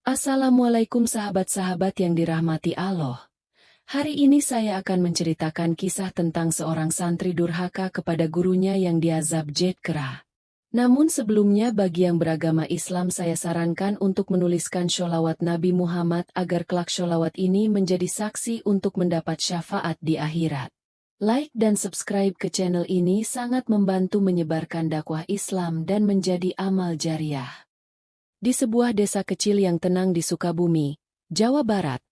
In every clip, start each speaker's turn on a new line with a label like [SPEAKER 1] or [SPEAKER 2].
[SPEAKER 1] Assalamualaikum sahabat-sahabat yang dirahmati Allah. Hari ini saya akan menceritakan kisah tentang seorang santri durhaka kepada gurunya yang diazab jet kera. Namun sebelumnya bagi yang beragama Islam saya sarankan untuk menuliskan sholawat Nabi Muhammad agar kelak sholawat ini menjadi saksi untuk mendapat syafaat di akhirat. Like dan subscribe ke channel ini sangat membantu menyebarkan dakwah Islam dan menjadi amal jariah. Di sebuah desa kecil yang tenang di Sukabumi, Jawa Barat,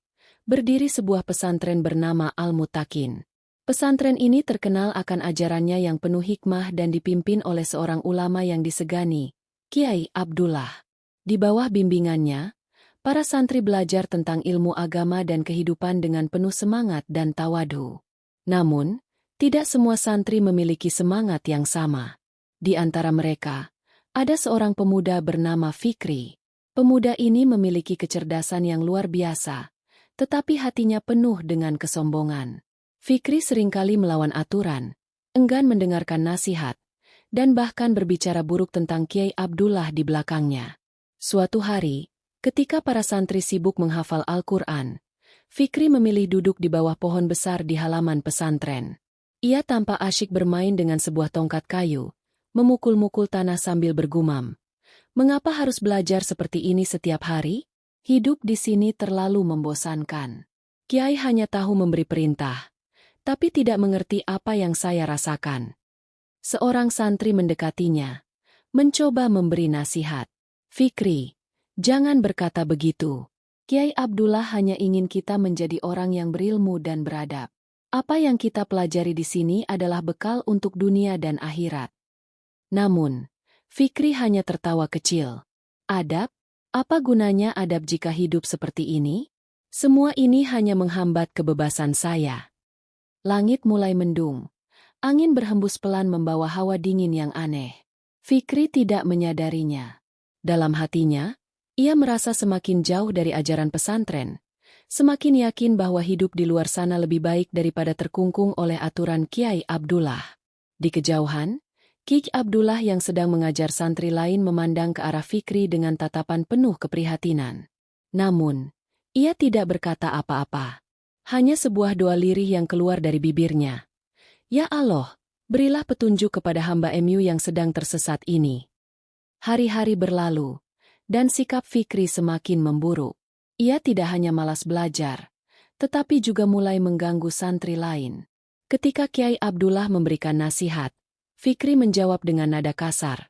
[SPEAKER 1] berdiri sebuah pesantren bernama Al-Mutakin. Pesantren ini terkenal akan ajarannya yang penuh hikmah dan dipimpin oleh seorang ulama yang disegani, Kiai Abdullah. Di bawah bimbingannya, para santri belajar tentang ilmu agama dan kehidupan dengan penuh semangat dan tawadu. Namun, tidak semua santri memiliki semangat yang sama. Di antara mereka, ada seorang pemuda bernama Fikri. Pemuda ini memiliki kecerdasan yang luar biasa, tetapi hatinya penuh dengan kesombongan. Fikri seringkali melawan aturan, enggan mendengarkan nasihat, dan bahkan berbicara buruk tentang Kiai Abdullah di belakangnya. Suatu hari, ketika para santri sibuk menghafal Al-Quran, Fikri memilih duduk di bawah pohon besar di halaman pesantren. Ia tampak asyik bermain dengan sebuah tongkat kayu, memukul-mukul tanah sambil bergumam. Mengapa harus belajar seperti ini setiap hari? Hidup di sini terlalu membosankan. Kiai hanya tahu memberi perintah, tapi tidak mengerti apa yang saya rasakan. Seorang santri mendekatinya, mencoba memberi nasihat. Fikri, jangan berkata begitu. Kiai Abdullah hanya ingin kita menjadi orang yang berilmu dan beradab. Apa yang kita pelajari di sini adalah bekal untuk dunia dan akhirat. Namun, Fikri hanya tertawa kecil. Adab? Apa gunanya adab jika hidup seperti ini? Semua ini hanya menghambat kebebasan saya. Langit mulai mendung. Angin berhembus pelan membawa hawa dingin yang aneh. Fikri tidak menyadarinya. Dalam hatinya, ia merasa semakin jauh dari ajaran pesantren. Semakin yakin bahwa hidup di luar sana lebih baik daripada terkungkung oleh aturan Kiai Abdullah. Di kejauhan, Kiai Abdullah yang sedang mengajar santri lain memandang ke arah Fikri dengan tatapan penuh keprihatinan. Namun, ia tidak berkata apa-apa. Hanya sebuah doa lirih yang keluar dari bibirnya. Ya Allah, berilah petunjuk kepada hamba MU yang sedang tersesat ini. Hari-hari berlalu, dan sikap Fikri semakin memburuk. Ia tidak hanya malas belajar, tetapi juga mulai mengganggu santri lain. Ketika Kiai Abdullah memberikan nasihat, Fikri menjawab dengan nada kasar.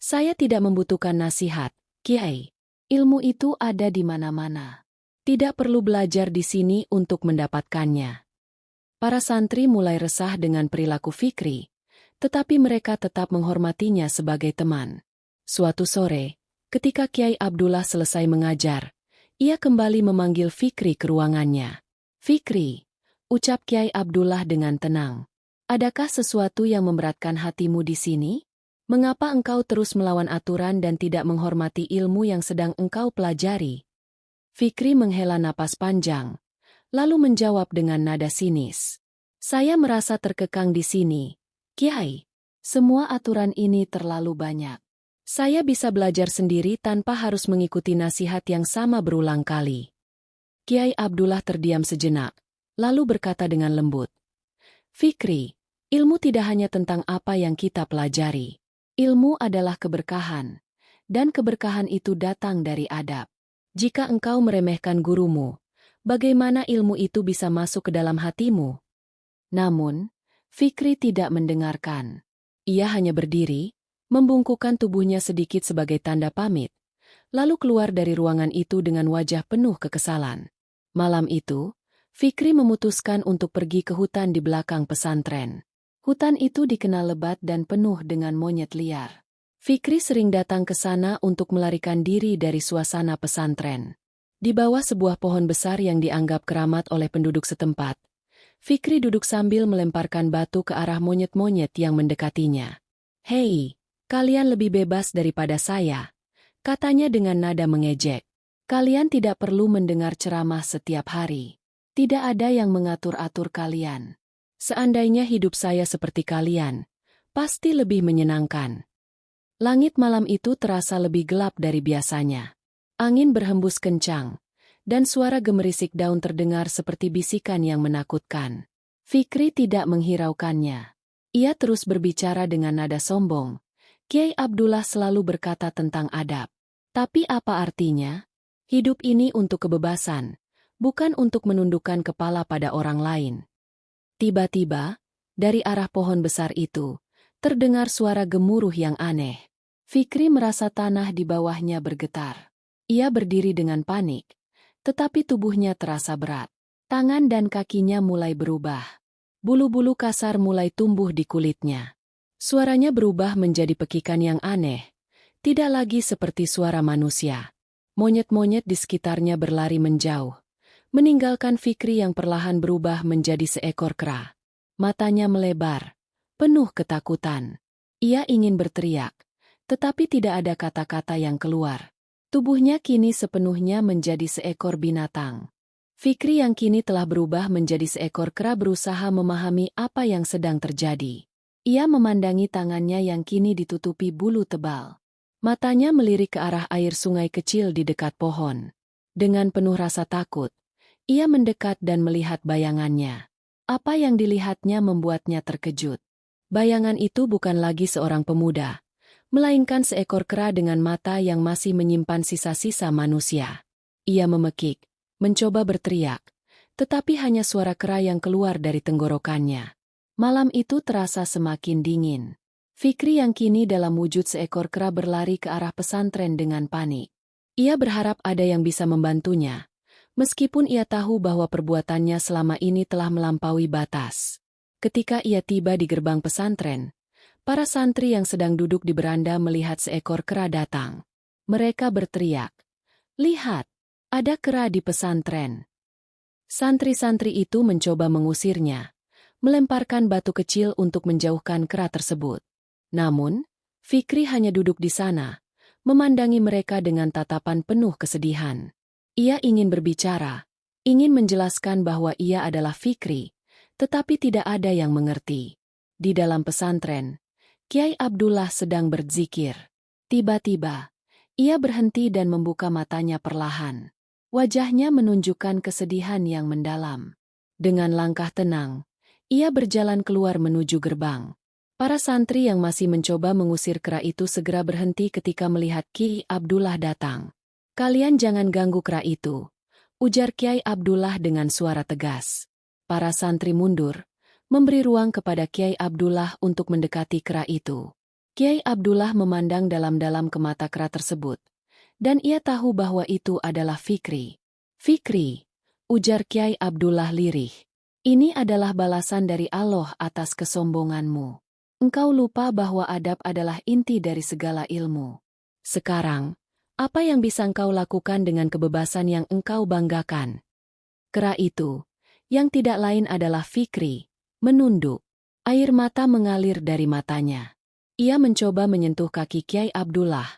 [SPEAKER 1] Saya tidak membutuhkan nasihat, Kiai. Ilmu itu ada di mana-mana. Tidak perlu belajar di sini untuk mendapatkannya. Para santri mulai resah dengan perilaku Fikri, tetapi mereka tetap menghormatinya sebagai teman. Suatu sore, ketika Kiai Abdullah selesai mengajar, ia kembali memanggil Fikri ke ruangannya. Fikri, ucap Kiai Abdullah dengan tenang. Adakah sesuatu yang memberatkan hatimu di sini? Mengapa engkau terus melawan aturan dan tidak menghormati ilmu yang sedang engkau pelajari? Fikri menghela napas panjang, lalu menjawab dengan nada sinis. Saya merasa terkekang di sini, Kiai. Semua aturan ini terlalu banyak. Saya bisa belajar sendiri tanpa harus mengikuti nasihat yang sama berulang kali. Kiai Abdullah terdiam sejenak, lalu berkata dengan lembut. Fikri, ilmu tidak hanya tentang apa yang kita pelajari. Ilmu adalah keberkahan, dan keberkahan itu datang dari adab. Jika engkau meremehkan gurumu, bagaimana ilmu itu bisa masuk ke dalam hatimu? Namun, Fikri tidak mendengarkan. Ia hanya berdiri, membungkukkan tubuhnya sedikit sebagai tanda pamit, lalu keluar dari ruangan itu dengan wajah penuh kekesalan. Malam itu, Fikri memutuskan untuk pergi ke hutan di belakang pesantren. Hutan itu dikenal lebat dan penuh dengan monyet liar. Fikri sering datang ke sana untuk melarikan diri dari suasana pesantren. Di bawah sebuah pohon besar yang dianggap keramat oleh penduduk setempat, Fikri duduk sambil melemparkan batu ke arah monyet-monyet yang mendekatinya. Hei, kalian lebih bebas daripada saya, katanya dengan nada mengejek. Kalian tidak perlu mendengar ceramah setiap hari. Tidak ada yang mengatur-atur kalian. Seandainya hidup saya seperti kalian, pasti lebih menyenangkan. Langit malam itu terasa lebih gelap dari biasanya. Angin berhembus kencang, dan suara gemerisik daun terdengar seperti bisikan yang menakutkan. Fikri tidak menghiraukannya. Ia terus berbicara dengan nada sombong. Kiai Abdullah selalu berkata tentang adab. Tapi apa artinya? Hidup ini untuk kebebasan, bukan untuk menundukkan kepala pada orang lain. Tiba-tiba, dari arah pohon besar itu, terdengar suara gemuruh yang aneh. Fikri merasa tanah di bawahnya bergetar. Ia berdiri dengan panik, tetapi tubuhnya terasa berat. Tangan dan kakinya mulai berubah. Bulu-bulu kasar mulai tumbuh di kulitnya. Suaranya berubah menjadi pekikan yang aneh, tidak lagi seperti suara manusia. Monyet-monyet di sekitarnya berlari menjauh, meninggalkan Fikri yang perlahan berubah menjadi seekor kera. Matanya melebar, penuh ketakutan. Ia ingin berteriak, tetapi tidak ada kata-kata yang keluar. Tubuhnya kini sepenuhnya menjadi seekor binatang. Fikri yang kini telah berubah menjadi seekor kera berusaha memahami apa yang sedang terjadi. Ia memandangi tangannya yang kini ditutupi bulu tebal. Matanya melirik ke arah air sungai kecil di dekat pohon. Dengan penuh rasa takut, ia mendekat dan melihat bayangannya. Apa yang dilihatnya membuatnya terkejut. Bayangan itu bukan lagi seorang pemuda, melainkan seekor kera dengan mata yang masih menyimpan sisa-sisa manusia. Ia memekik, mencoba berteriak, tetapi hanya suara kera yang keluar dari tenggorokannya. Malam itu terasa semakin dingin. Fikri yang kini dalam wujud seekor kera berlari ke arah pesantren dengan panik. Ia berharap ada yang bisa membantunya, meskipun ia tahu bahwa perbuatannya selama ini telah melampaui batas. Ketika ia tiba di gerbang pesantren, para santri yang sedang duduk di beranda melihat seekor kera datang. Mereka berteriak, "Lihat, ada kera di pesantren." Santri-santri itu mencoba mengusirnya, melemparkan batu kecil untuk menjauhkan kera tersebut. Namun, Fikri hanya duduk di sana, memandangi mereka dengan tatapan penuh kesedihan. Ia ingin berbicara, ingin menjelaskan bahwa ia adalah Fikri, tetapi tidak ada yang mengerti. Di dalam pesantren, Kiai Abdullah sedang berzikir. Tiba-tiba, ia berhenti dan membuka matanya perlahan. Wajahnya menunjukkan kesedihan yang mendalam. Dengan langkah tenang, ia berjalan keluar menuju gerbang. Para santri yang masih mencoba mengusir kera itu segera berhenti ketika melihat Kiai Abdullah datang. "Kalian jangan ganggu kera itu," ujar Kiai Abdullah dengan suara tegas. Para santri mundur, memberi ruang kepada Kiai Abdullah untuk mendekati kera itu. Kiai Abdullah memandang dalam-dalam ke mata kera tersebut, dan ia tahu bahwa itu adalah Fikri. "Fikri," ujar Kiai Abdullah lirih, "ini adalah balasan dari Allah atas kesombonganmu. Engkau lupa bahwa adab adalah inti dari segala ilmu. Sekarang, apa yang bisa engkau lakukan dengan kebebasan yang engkau banggakan?" Kera itu, yang tidak lain adalah Fikri, menunduk. Air mata mengalir dari matanya. Ia mencoba menyentuh kaki Kiai Abdullah,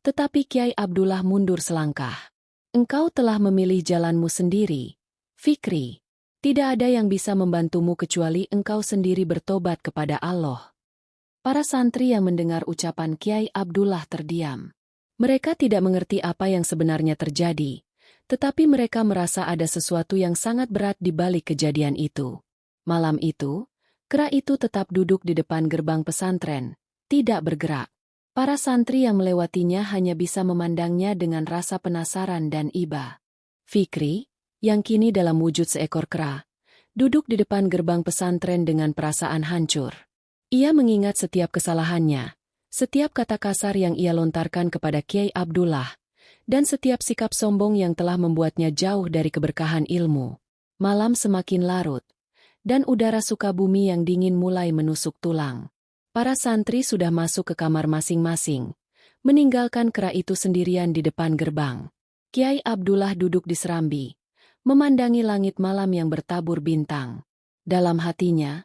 [SPEAKER 1] tetapi Kiai Abdullah mundur selangkah. "Engkau telah memilih jalanmu sendiri, Fikri. Tidak ada yang bisa membantumu kecuali engkau sendiri bertobat kepada Allah." Para santri yang mendengar ucapan Kiai Abdullah terdiam. Mereka tidak mengerti apa yang sebenarnya terjadi, tetapi mereka merasa ada sesuatu yang sangat berat di balik kejadian itu. Malam itu, kera itu tetap duduk di depan gerbang pesantren, tidak bergerak. Para santri yang melewatinya hanya bisa memandangnya dengan rasa penasaran dan iba. Fikri, yang kini dalam wujud seekor kera, duduk di depan gerbang pesantren dengan perasaan hancur. Ia mengingat setiap kesalahannya, setiap kata kasar yang ia lontarkan kepada Kiai Abdullah, dan setiap sikap sombong yang telah membuatnya jauh dari keberkahan ilmu. Malam semakin larut, dan udara Sukabumi yang dingin mulai menusuk tulang. Para santri sudah masuk ke kamar masing-masing, meninggalkan kera itu sendirian di depan gerbang. Kiai Abdullah duduk di serambi, memandangi langit malam yang bertabur bintang. Dalam hatinya,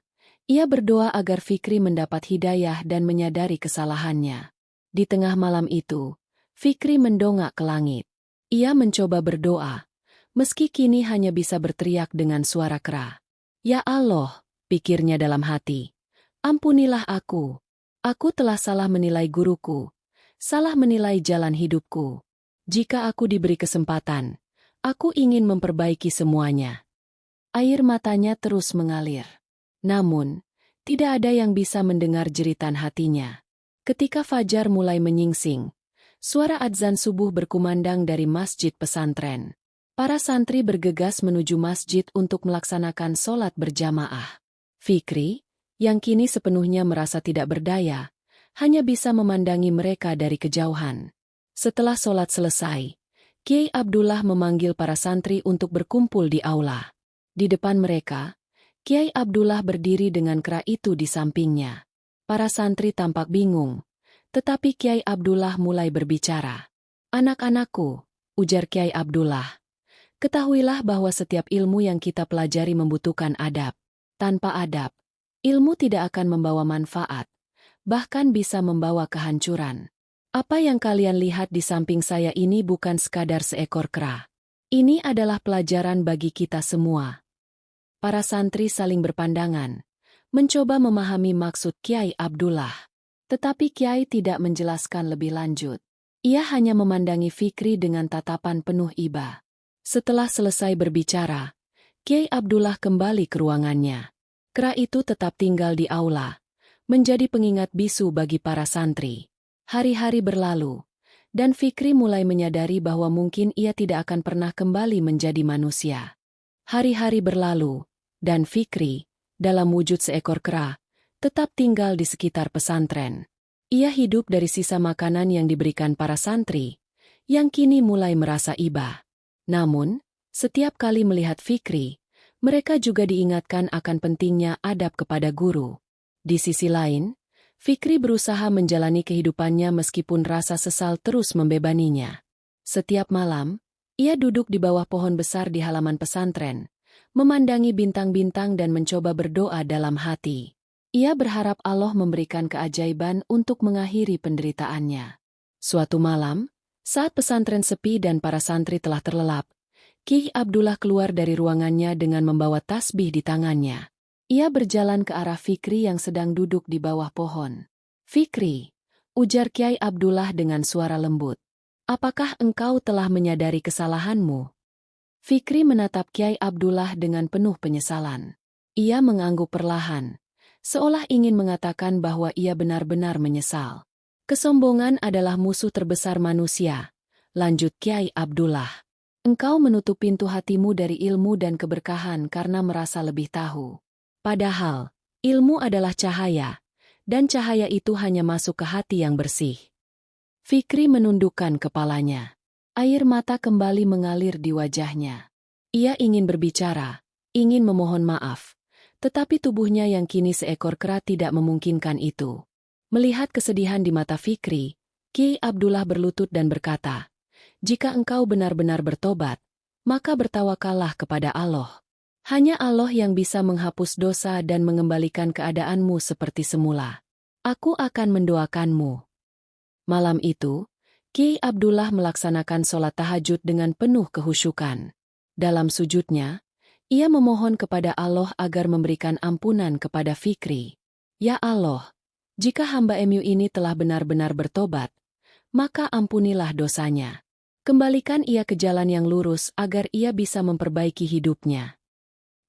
[SPEAKER 1] ia berdoa agar Fikri mendapat hidayah dan menyadari kesalahannya. Di tengah malam itu, Fikri mendongak ke langit. Ia mencoba berdoa, meski kini hanya bisa berteriak dengan suara kera. "Ya Allah," pikirnya dalam hati, "ampunilah aku. Aku telah salah menilai guruku, salah menilai jalan hidupku." Jika aku diberi kesempatan, aku ingin memperbaiki semuanya. Air matanya terus mengalir. Namun, tidak ada yang bisa mendengar jeritan hatinya. Ketika fajar mulai menyingsing, suara adzan subuh berkumandang dari masjid pesantren. Para santri bergegas menuju masjid untuk melaksanakan sholat berjamaah. Fikri, yang kini sepenuhnya merasa tidak berdaya, hanya bisa memandangi mereka dari kejauhan. Setelah sholat selesai, Kiai Abdullah memanggil para santri untuk berkumpul di aula. Di depan mereka, Kiai Abdullah berdiri dengan kera itu di sampingnya. Para santri tampak bingung, tetapi Kiai Abdullah mulai berbicara. "Anak-anakku," ujar Kiai Abdullah, "ketahuilah bahwa setiap ilmu yang kita pelajari membutuhkan adab. Tanpa adab, ilmu tidak akan membawa manfaat, bahkan bisa membawa kehancuran. Apa yang kalian lihat di samping saya ini bukan sekadar seekor kera. Ini adalah pelajaran bagi kita semua." Para santri saling berpandangan, mencoba memahami maksud Kiai Abdullah. Tetapi Kiai tidak menjelaskan lebih lanjut. Ia hanya memandangi Fikri dengan tatapan penuh iba. Setelah selesai berbicara, Kiai Abdullah kembali ke ruangannya. Kera itu tetap tinggal di aula, menjadi pengingat bisu bagi para santri. Hari-hari berlalu, dan Fikri mulai menyadari bahwa mungkin ia tidak akan pernah kembali menjadi manusia. Hari-hari berlalu, dan Fikri, dalam wujud seekor kera, tetap tinggal di sekitar pesantren. Ia hidup dari sisa makanan yang diberikan para santri, yang kini mulai merasa iba. Namun, setiap kali melihat Fikri, mereka juga diingatkan akan pentingnya adab kepada guru. Di sisi lain, Fikri berusaha menjalani kehidupannya meskipun rasa sesal terus membebaninya. Setiap malam, ia duduk di bawah pohon besar di halaman pesantren, memandangi bintang-bintang dan mencoba berdoa dalam hati. Ia berharap Allah memberikan keajaiban untuk mengakhiri penderitaannya. Suatu malam, saat pesantren sepi dan para santri telah terlelap, Kiai Abdullah keluar dari ruangannya dengan membawa tasbih di tangannya. Ia berjalan ke arah Fikri yang sedang duduk di bawah pohon. "Fikri," ujar Kiai Abdullah dengan suara lembut, "apakah engkau telah menyadari kesalahanmu?" Fikri menatap Kiai Abdullah dengan penuh penyesalan. Ia mengangguk perlahan, seolah ingin mengatakan bahwa ia benar-benar menyesal. "Kesombongan adalah musuh terbesar manusia," lanjut Kiai Abdullah. "Engkau menutup pintu hatimu dari ilmu dan keberkahan karena merasa lebih tahu. Padahal, ilmu adalah cahaya, dan cahaya itu hanya masuk ke hati yang bersih." Fikri menundukkan kepalanya. Air mata kembali mengalir di wajahnya. Ia ingin berbicara, ingin memohon maaf, tetapi tubuhnya yang kini seekor kera tidak memungkinkan itu. Melihat kesedihan di mata Fikri, Kiai Abdullah berlutut dan berkata, "Jika engkau benar-benar bertobat, maka bertawakallah kepada Allah. Hanya Allah yang bisa menghapus dosa dan mengembalikan keadaanmu seperti semula. Aku akan mendoakanmu." Malam itu, Kiai Abdullah melaksanakan sholat tahajud dengan penuh kehusyukan. Dalam sujudnya, ia memohon kepada Allah agar memberikan ampunan kepada Fikri. "Ya Allah, jika hamba MU ini telah benar-benar bertobat, maka ampunilah dosanya. Kembalikan ia ke jalan yang lurus agar ia bisa memperbaiki hidupnya."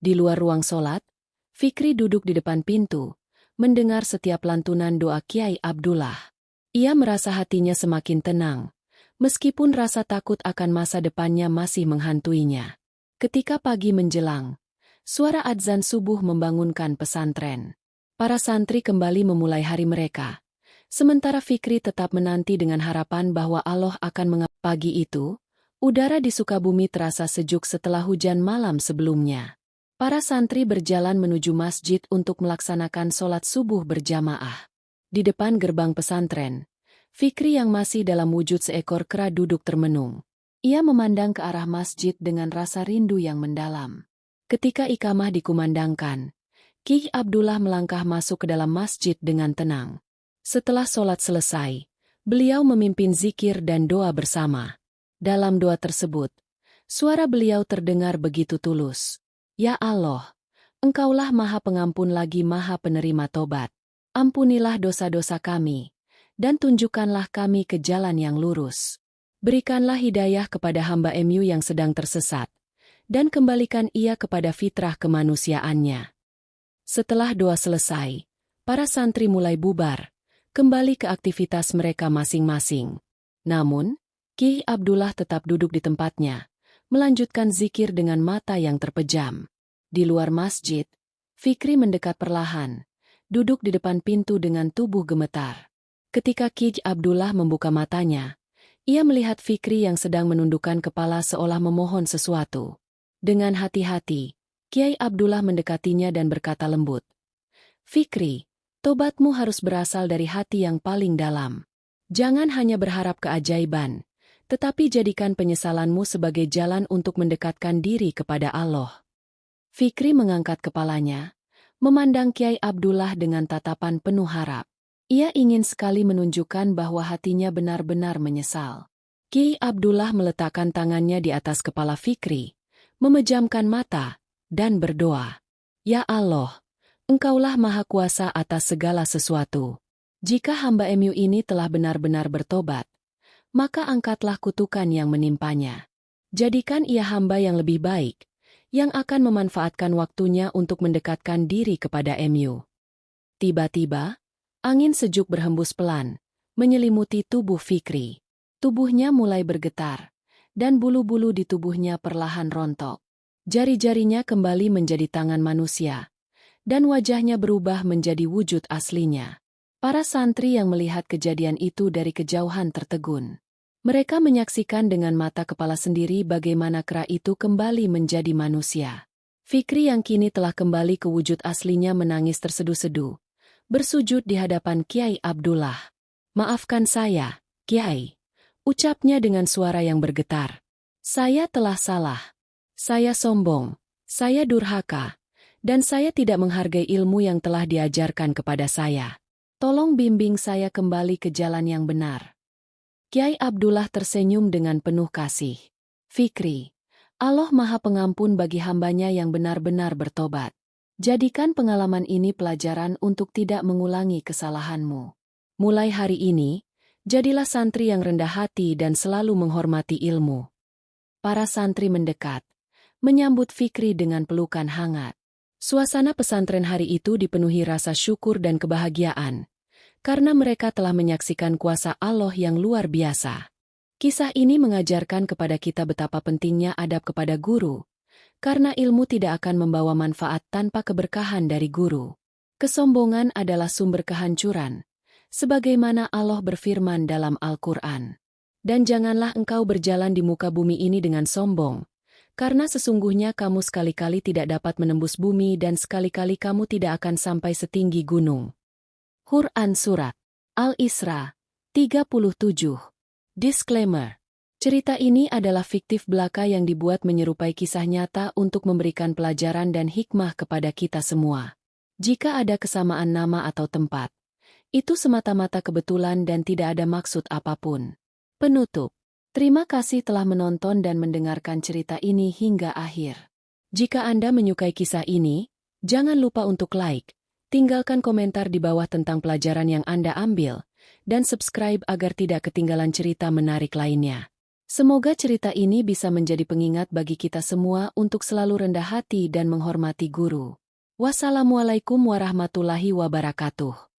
[SPEAKER 1] Di luar ruang sholat, Fikri duduk di depan pintu, mendengar setiap lantunan doa Kiai Abdullah. Ia merasa hatinya semakin tenang, meskipun rasa takut akan masa depannya masih menghantuinya. Ketika pagi menjelang, suara adzan subuh membangunkan pesantren. Para santri kembali memulai hari mereka, sementara Fikri tetap menanti dengan harapan bahwa Allah akan mengabulkan. Pagi itu, udara di Sukabumi terasa sejuk setelah hujan malam sebelumnya. Para santri berjalan menuju masjid untuk melaksanakan sholat subuh berjamaah. Di depan gerbang pesantren, Fikri yang masih dalam wujud seekor kera duduk termenung. Ia memandang ke arah masjid dengan rasa rindu yang mendalam. Ketika iqamah dikumandangkan, Kiai Abdullah melangkah masuk ke dalam masjid dengan tenang. Setelah sholat selesai, beliau memimpin zikir dan doa bersama. Dalam doa tersebut, suara beliau terdengar begitu tulus. "Ya Allah, Engkaulah Maha Pengampun lagi Maha Penerima Tobat. Ampunilah dosa-dosa kami, dan tunjukkanlah kami ke jalan yang lurus." Berikanlah hidayah kepada hamba MU yang sedang tersesat, dan kembalikan ia kepada fitrah kemanusiaannya. Setelah doa selesai, para santri mulai bubar, kembali ke aktivitas mereka masing-masing. Namun, Ki Abdullah tetap duduk di tempatnya, melanjutkan zikir dengan mata yang terpejam. Di luar masjid, Fikri mendekat perlahan, duduk di depan pintu dengan tubuh gemetar. Ketika Ki Abdullah membuka matanya, ia melihat Fikri yang sedang menundukkan kepala seolah memohon sesuatu. Dengan hati-hati, Kiai Abdullah mendekatinya dan berkata lembut, "Fikri, tobatmu harus berasal dari hati yang paling dalam. Jangan hanya berharap keajaiban, tetapi jadikan penyesalanmu sebagai jalan untuk mendekatkan diri kepada Allah." Fikri mengangkat kepalanya, memandang Kiai Abdullah dengan tatapan penuh harap. Ia ingin sekali menunjukkan bahwa hatinya benar-benar menyesal. Kiai Abdullah meletakkan tangannya di atas kepala Fikri, memejamkan mata, dan berdoa, "Ya Allah, Engkaulah Maha Kuasa atas segala sesuatu. Jika hamba MU ini telah benar-benar bertobat, maka angkatlah kutukan yang menimpanya. Jadikan ia hamba yang lebih baik, yang akan memanfaatkan waktunya untuk mendekatkan diri kepada MU." Tiba-tiba, angin sejuk berhembus pelan, menyelimuti tubuh Fikri. Tubuhnya mulai bergetar, dan bulu-bulu di tubuhnya perlahan rontok. Jari-jarinya kembali menjadi tangan manusia, dan wajahnya berubah menjadi wujud aslinya. Para santri yang melihat kejadian itu dari kejauhan tertegun. Mereka menyaksikan dengan mata kepala sendiri bagaimana kera itu kembali menjadi manusia. Fikri yang kini telah kembali ke wujud aslinya menangis terseduh-seduh, bersujud di hadapan Kiai Abdullah. "Maafkan saya, Kiai," ucapnya dengan suara yang bergetar. "Saya telah salah. Saya sombong, saya durhaka, dan saya tidak menghargai ilmu yang telah diajarkan kepada saya. Tolong bimbing saya kembali ke jalan yang benar." Kiai Abdullah tersenyum dengan penuh kasih. "Fikri, Allah Maha Pengampun bagi hambanya yang benar-benar bertobat. Jadikan pengalaman ini pelajaran untuk tidak mengulangi kesalahanmu. Mulai hari ini, jadilah santri yang rendah hati dan selalu menghormati ilmu." Para santri mendekat, menyambut Fikri dengan pelukan hangat. Suasana pesantren hari itu dipenuhi rasa syukur dan kebahagiaan, karena mereka telah menyaksikan kuasa Allah yang luar biasa. Kisah ini mengajarkan kepada kita betapa pentingnya adab kepada guru, karena ilmu tidak akan membawa manfaat tanpa keberkahan dari guru. Kesombongan adalah sumber kehancuran, sebagaimana Allah berfirman dalam Al-Quran. "Dan janganlah engkau berjalan di muka bumi ini dengan sombong, karena sesungguhnya kamu sekali-kali tidak dapat menembus bumi dan sekali-kali kamu tidak akan sampai setinggi gunung." Quran Surat Al-Isra 37. Disclaimer: cerita ini adalah fiktif belaka yang dibuat menyerupai kisah nyata untuk memberikan pelajaran dan hikmah kepada kita semua. Jika ada kesamaan nama atau tempat, itu semata-mata kebetulan dan tidak ada maksud apapun. Penutup. Terima kasih telah menonton dan mendengarkan cerita ini hingga akhir. Jika Anda menyukai kisah ini, jangan lupa untuk like, tinggalkan komentar di bawah tentang pelajaran yang Anda ambil, dan subscribe agar tidak ketinggalan cerita menarik lainnya. Semoga cerita ini bisa menjadi pengingat bagi kita semua untuk selalu rendah hati dan menghormati guru. Wassalamualaikum warahmatullahi wabarakatuh.